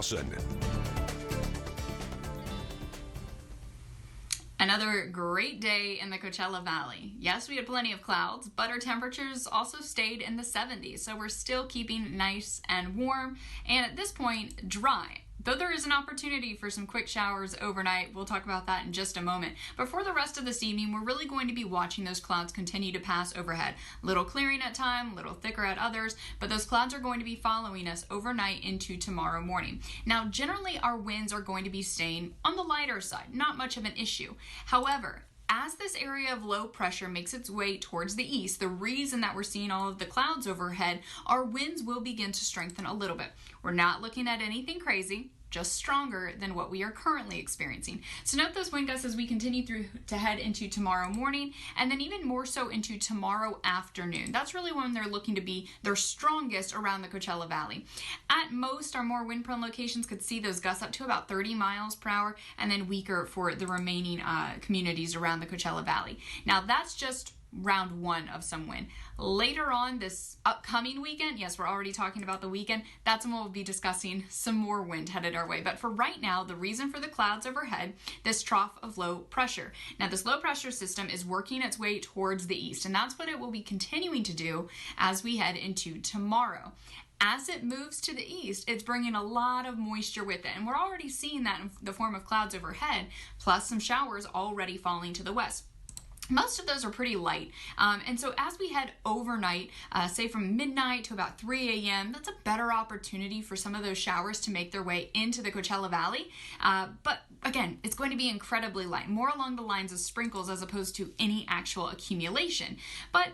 Clawson. Another great day in the Coachella Valley. Yes, we had plenty of clouds, but our temperatures also stayed in the 70s, so we're still keeping nice and warm, and at this point, dry. Though there is an opportunity for some quick showers overnight, we'll talk about that in just a moment. But for the rest of this evening, we're really going to be watching those clouds continue to pass overhead. Little clearing at time, little thicker at others, but those clouds are going to be following us overnight into tomorrow morning. Now, generally our winds are going to be staying on the lighter side, not much of an issue. However, as this area of low pressure makes its way towards the east, the reason that we're seeing all of the clouds overhead, our winds will begin to strengthen a little bit. We're not looking at anything crazy, just stronger than what we are currently experiencing. So note those wind gusts as we continue through to head into tomorrow morning, and then even more so into tomorrow afternoon. That's really when they're looking to be their strongest around the Coachella Valley. At most, our more wind-prone locations could see those gusts up to about 30 miles per hour, and then weaker for the remaining communities around the Coachella Valley. Now that's just round one of some wind. Later on this upcoming weekend, yes, we're already talking about the weekend, that's when we'll be discussing some more wind headed our way. But for right now, the reason for the clouds overhead, this trough of low pressure. Now this low pressure system is working its way towards the east, and that's what it will be continuing to do as we head into tomorrow. As it moves to the east, it's bringing a lot of moisture with it, and we're already seeing that in the form of clouds overhead, plus some showers already falling to the west. Most of those are pretty light, and so as we head overnight, say from midnight to about 3 a.m., that's a better opportunity for some of those showers to make their way into the Coachella Valley. But again, it's going to be incredibly light, more along the lines of sprinkles as opposed to any actual accumulation. But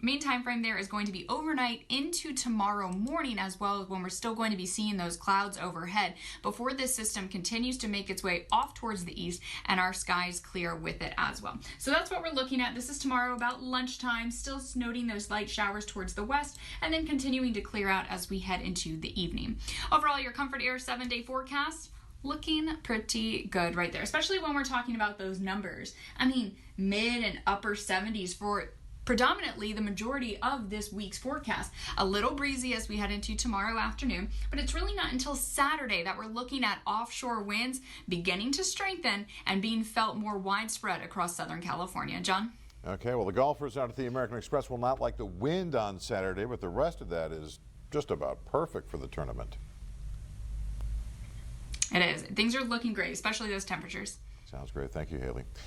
main time frame there is going to be overnight into tomorrow morning, as well as when we're still going to be seeing those clouds overhead before this system continues to make its way off towards the east and our skies clear with it as well. So that's what we're looking at. This is tomorrow about lunchtime, still noting those light showers towards the west, and then continuing to clear out as we head into the evening. Overall, your Comfort Air 7-day forecast looking pretty good right there, especially when we're talking about those numbers. I mean, mid and upper 70s for predominantly the majority of this week's forecast. A little breezy as we head into tomorrow afternoon, but it's really not until Saturday that we're looking at offshore winds beginning to strengthen and being felt more widespread across Southern California. John? Okay, well, the golfers out at the American Express will not like the wind on Saturday, but the rest of that is just about perfect for the tournament. It is. Things are looking great, especially those temperatures. Sounds great. Thank you, Haley.